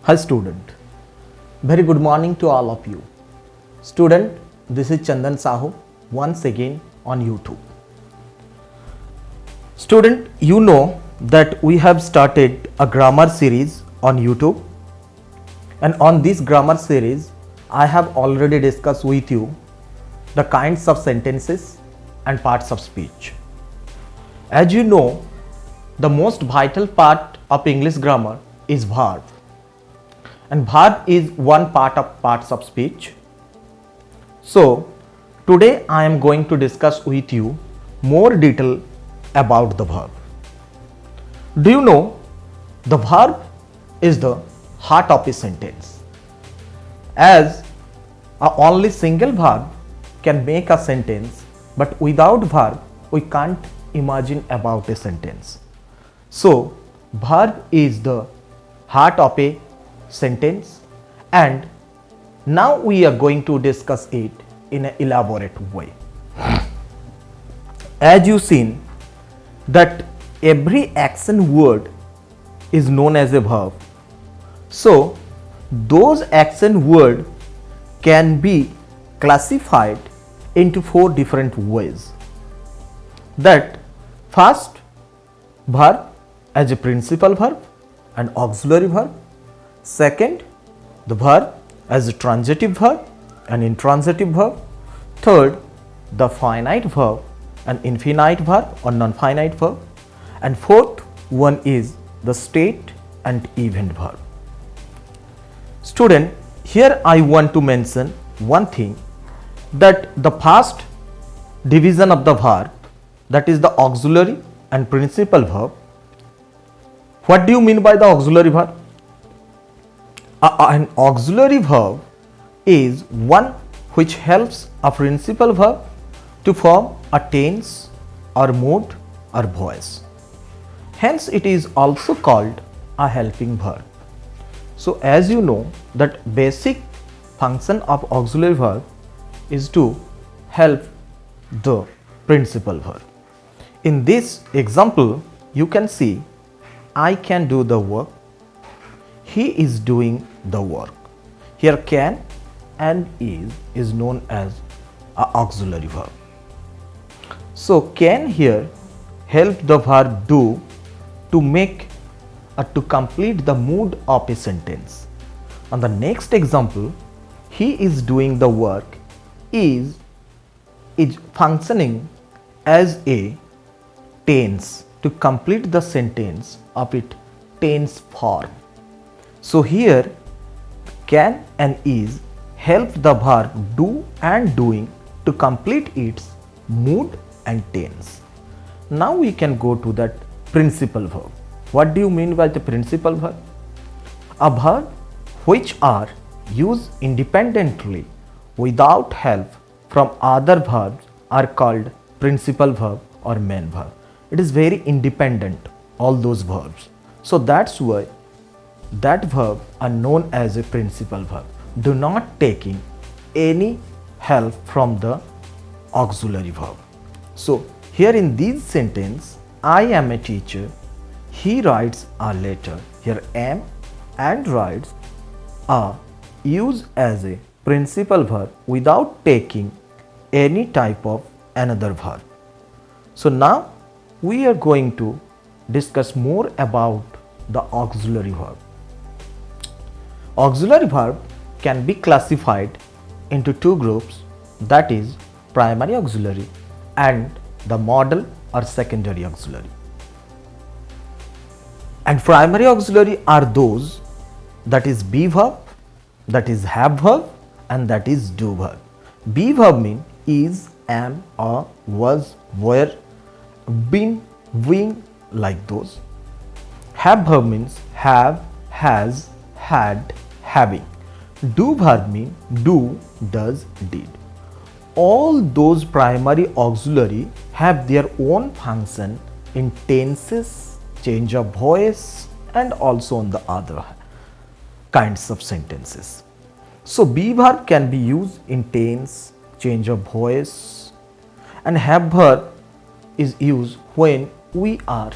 Hi student, very good morning to all of you. Student, this is Chandan Sahoo once again on YouTube. Student, you know that we have started a grammar series on YouTube, and on this grammar series I have already discussed with you the kinds of sentences and parts of speech. As you know, the most vital part of English grammar is verb, and verb is one part of parts of speech. So today I am going to discuss with you more detail about the verb. Do you know the verb is the heart of a sentence, as a only single verb can make a sentence, but without verb we can't imagine about a sentence. So verb is the heart of a sentence, and now we are going to discuss it in an elaborate way. As you seen that every action word is known as a verb, so those action word can be classified into four different ways. That first, verb as a principal verb and auxiliary verb. Second, the verb as a transitive verb and intransitive verb. Third, the finite verb and infinite verb or non-finite verb. And fourth one is the state and event verb. Student, here I want to mention one thing, that the first division of the verb, that is the auxiliary and principal verb. What do you mean by the auxiliary verb? An auxiliary verb is one which helps a principal verb to form a tense or mood or voice. Hence it is also called a helping verb. So as you know that basic function of auxiliary verb is to help the principal verb. In this example you can see I can do the work, he is doing the work. Here can and is known as a auxiliary verb. So can here help the verb do to make or to complete the mood of a sentence. On the next example, he is doing the work is functioning as a tense to complete the sentence of its tense form. So here can and is help the verb do and doing to complete its mood and tense. Now we can go to that principal verb. What do you mean by the principal verb? A verb which are used independently without help from other verbs are called principal verb or main verb. It is very independent, all those verbs. So that's why that verb are known as a principal verb. Do not taking any help from the auxiliary verb. So here in this sentence, I am a teacher, he writes a letter. Here am and writes are used as a principal verb without taking any type of another verb. So now we are going to discuss more about the auxiliary verb. Auxiliary verb can be classified into two groups, that is primary auxiliary and the modal or secondary auxiliary. And primary auxiliary are those, that is be verb, that is have verb and that is do verb. Be verb mean is, am, or, was, were, been, being, like those. Have verb means have, has, had, having. Do verb mean do, does, did. All those primary auxiliary have their own function in tenses, change of voice and also on the other kinds of sentences. So be verb can be used in tense, change of voice, and have verb is used when we are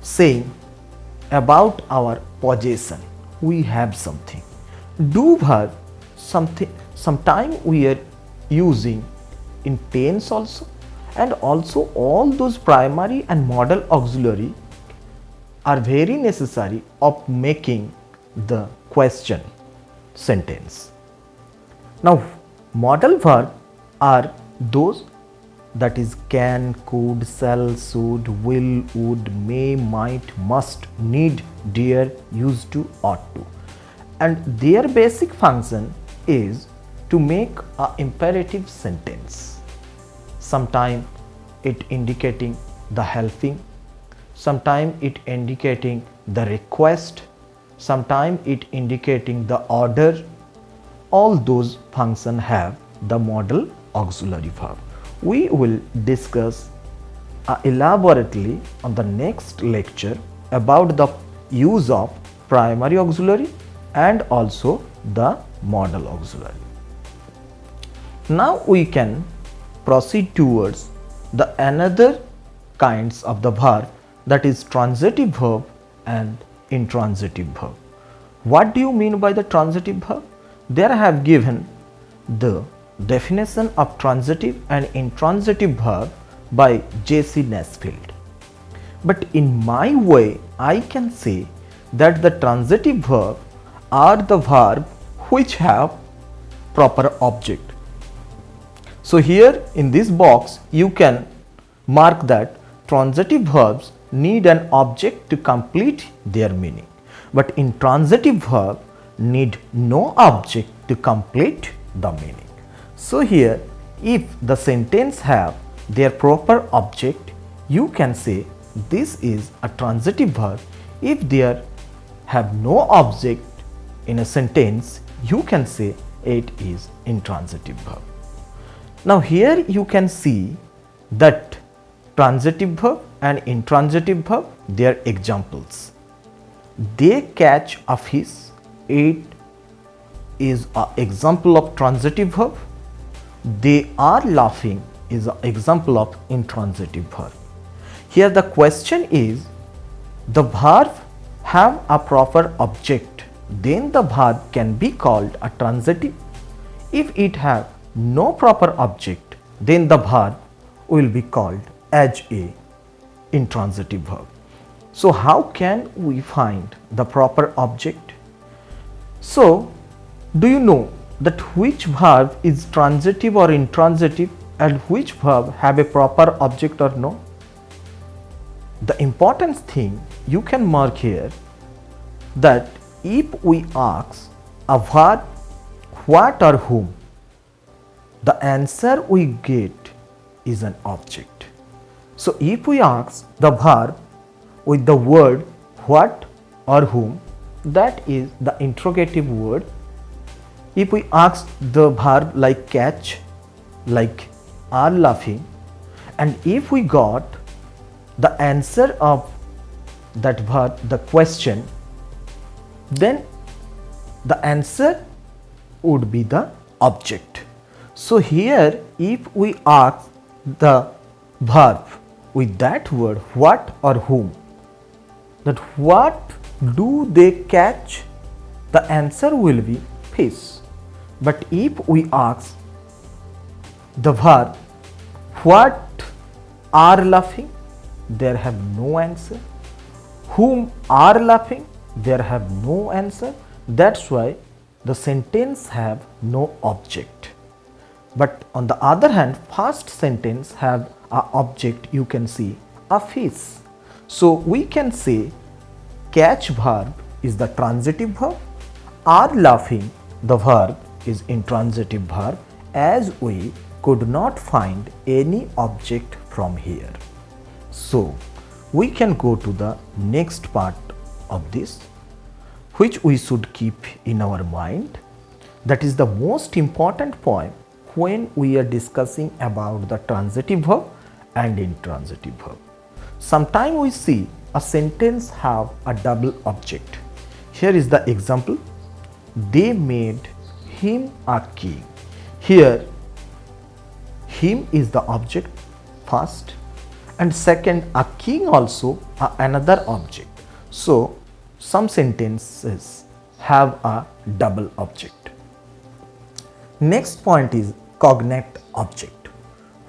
saying about our possession. We have something. Do verb something sometime we are using in tense also, and also all those primary and modal auxiliary are very necessary of making the question sentence. Now modal verb are those that is can, could, shall, should, will, would, may, might, must, need, dare, used to, ought to, and their basic function is to make a imperative sentence. Sometime it indicating the helping, sometime it indicating the request, sometime it indicating the order. All those functions have the modal auxiliary verb. We will discuss elaborately on the next lecture about the use of primary auxiliary and also the modal auxiliary. Now we can proceed towards the another kinds of the verb, that is transitive verb and intransitive verb. What do you mean by the transitive verb? There I have given the definition of transitive and intransitive verb by J.C. Nesfield. But in my way, I can say that the transitive verb are the verb which have proper object. So here in this box you can mark that transitive verbs need an object to complete their meaning, but intransitive verb need no object to complete the meaning. So here if the sentence have their proper object, you can say this is a transitive verb. If there have no object in a sentence, you can say it is intransitive verb. Now here you can see that transitive verb and intransitive verb, their examples. They catch a fish, it is an example of transitive verb. They are laughing is an example of intransitive verb. Here the question is, the verb have a proper object, then the verb can be called a transitive. If it have no proper object, then the verb will be called as a intransitive verb. So how can we find the proper object? So do you know that which verb is transitive or intransitive and which verb have a proper object or no? The important thing you can mark here, that if we ask a verb what or whom, the answer we get is an object. So if we ask the verb with the word what or whom, that is the interrogative word. If we ask the verb like catch, like are laughing, and if we got the answer of that verb, the question, then the answer would be the object. So here if we ask the verb with that word what or whom, that what do they catch, the answer will be fish. But if we ask the verb what are laughing, there have no answer. Whom are laughing, there have no answer. That's why the sentence have no object. But on the other hand, first sentence have a object, you can see a fish. So we can say catch verb is the transitive verb, are laughing the verb is intransitive verb, as we could not find any object from here. So we can go to the next part of this, which we should keep in our mind. That is the most important point when we are discussing about the transitive verb and intransitive verb. Sometimes we see a sentence have a double object. Here is the example. They made him a king. Here him is the object first, and second a king also another object. So some sentences have a double object. Next point is cognate object.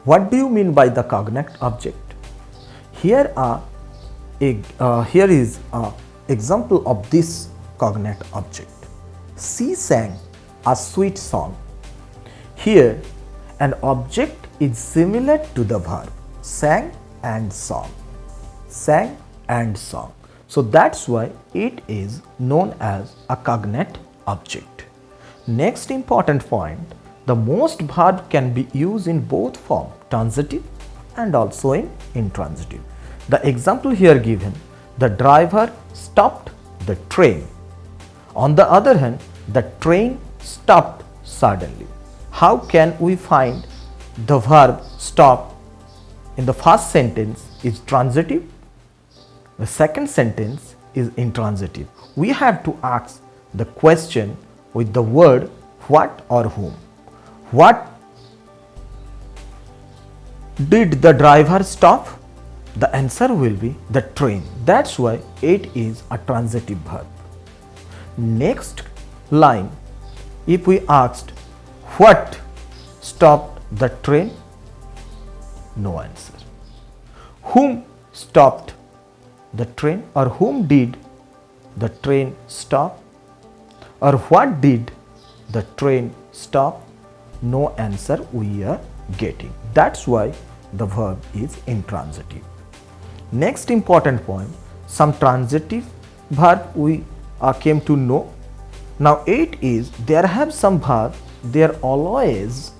What do you mean by the cognate object? Here is a example of this cognate object. She sang a sweet song. Here an object is similar to the verb sang and song. Sang and song. So that's why it is known as a cognate object. Next important point, the most verb can be used in both form, transitive and also in intransitive. The example here given, the driver stopped the train. On the other hand, the train stopped suddenly. How can we find the verb stop in the first sentence is transitive, the second sentence is intransitive? We have to ask the question with the word what or whom. What did the driver stop? The answer will be the train. That's why it is a transitive verb. Next line, if we asked what stopped the train? No answer. Whom stopped the train, or whom did the train stop, or what did the train stop? No answer we are getting. That's why the verb is intransitive. Next important point, some transitive verb we came to know. Now it is, there have some verb they are always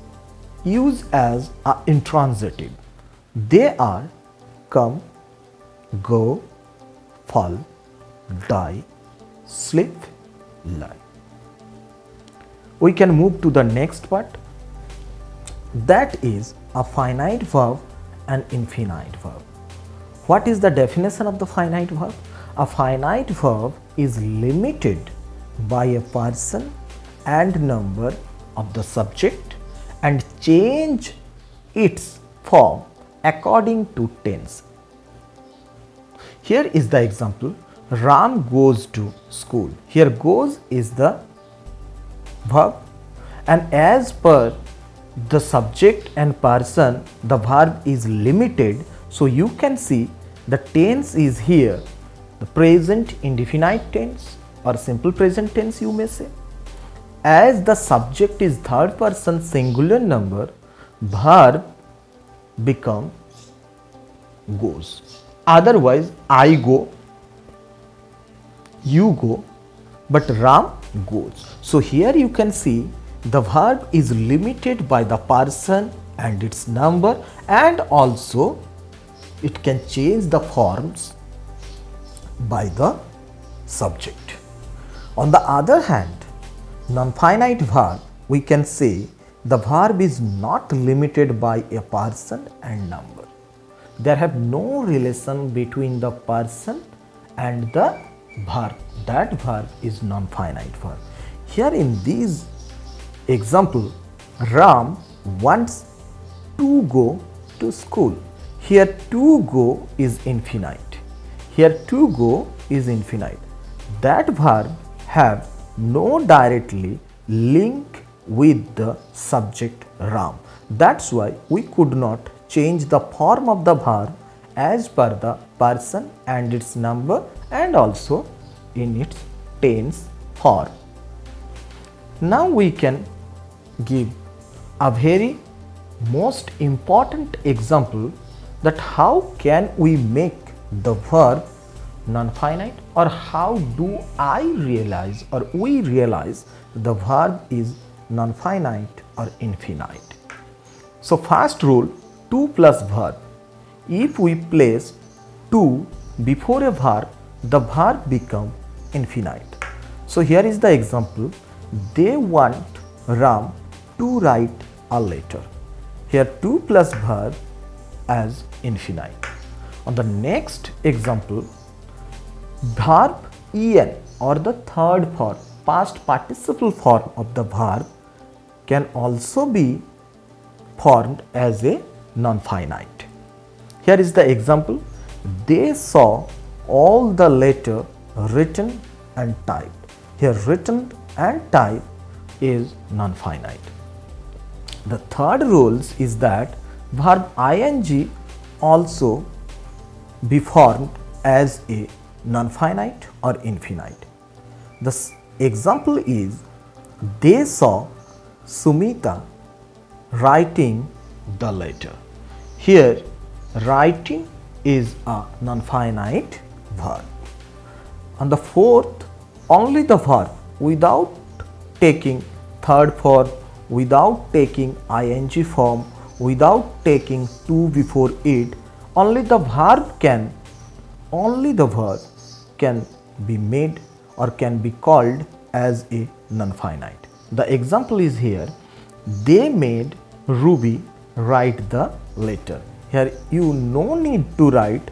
used as a intransitive. They are come, go, fall, die, sleep, lie. We can move to the next part, that is a finite verb and infinite verb. What is the definition of the finite verb? A finite verb is limited by a person and number of the subject and change its form according to tense. Here is the example, Ram goes to school. Here goes is the verb, and as per the subject and person the verb is limited. So you can see the tense is here, the present indefinite tense or simple present tense you may say. As the subject is third person singular number, verb become goes. Otherwise I go, you go, but Ram goes. So here you can see the verb is limited by the person and its number, and also it can change the forms by the subject. On the other hand, non-finite verb, we can say the verb is not limited by a person and number. There have no relation between the person and the verb. That verb is non-finite verb. Here in this example, Ram wants to go to school. Here to go is infinite. Here to go is infinite. That verb have no directly link with the subject Ram. That's why we could not change the form of the verb as per the person and its number and also in its tense form. Now we can give a very most important example that how can we make the verb non-finite, or how do I realize or we realize the verb is non-finite or infinite. So first rule, to plus verb. If we place to before a verb, the verb become infinite. So here is the example, they want Ram to write a letter. Here to plus verb as infinite. On the next example, verb en or the third form, past participle form of the verb can also be formed as a non-finite. Here is the example, they saw all the letter written and typed. Here written and typed is non-finite. The third rules is that verb ing also be formed as a non-finite or infinite. The example is, they saw Sumita writing the letter. Here writing is a non-finite verb. On the fourth, only the verb without taking third form, without taking ing form, without taking to before it, only the verb can be made or can be called as a non-finite. The example is here, they made Ruby write the letter. Here you no need to write,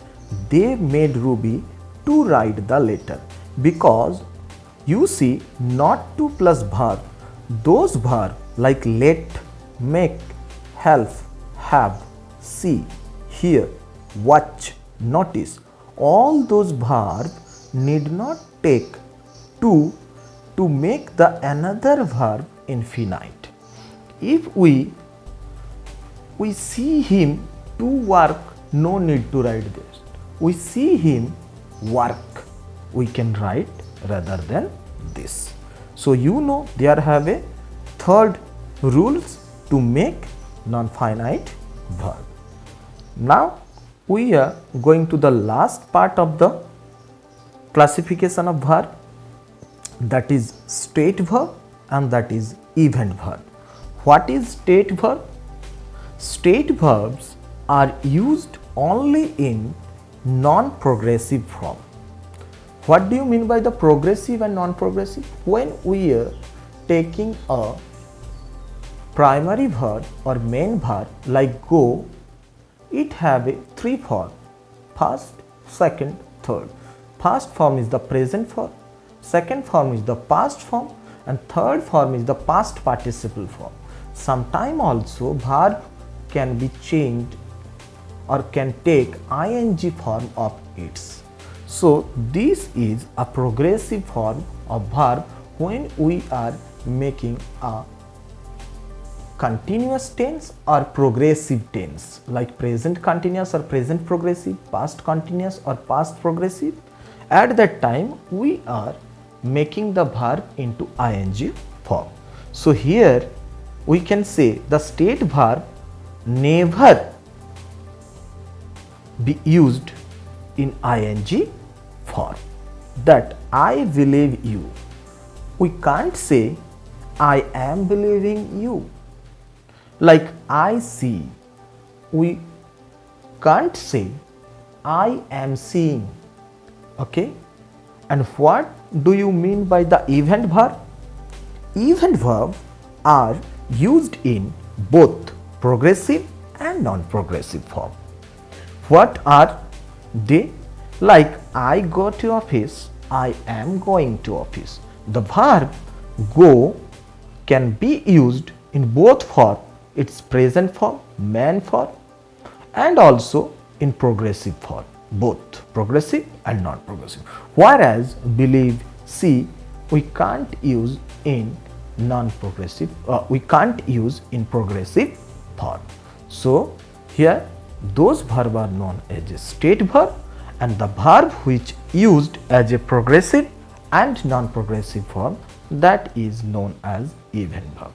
they made Ruby to write the letter, because you see not to plus verb, those verbs like let, make, help, have, see, hear, watch, notice, all those verbs need not take to make the another verb infinite. If we see him to work, no need to write this. We see him work, we can write rather than this. So you know there have a third rules to make non-finite verb. Now we are going to the last part of the classification of verb, that is state verb and that is event verb. What is state verb? State verbs are used only in non-progressive form. What do you mean by the progressive and non-progressive? When we are taking a primary verb or main verb like go, it have a three form: first, second, third. First form is the present form, second form is the past form, and third form is the past participle form. Sometime also verb can be changed or can take ing form of its. So this is a progressive form of verb when we are making a continuous tense or progressive tense, like present continuous or present progressive, past continuous or past progressive. At that time we are making the verb into ing form. So here we can say the state verb never be used in ing form. That I believe you, we can't say I am believing you. Like I see, we can't say I am seeing. Okay, and what do you mean by the event verb? Event verbs are used in both progressive and non-progressive form. What are they? Like I go to office, I am going to office. The verb go can be used in both form, its present form, main form, and also in progressive form, both progressive and non-progressive. Whereas believe, see, we can't use in non-progressive, we can't use in progressive form. So here those verbs are known as a state verb, and the verb which used as a progressive and non-progressive form, that is known as event verb.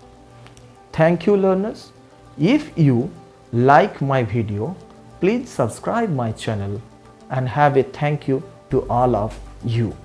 Thank you learners. If you like my video, please subscribe my channel, and have a thank you to all of you.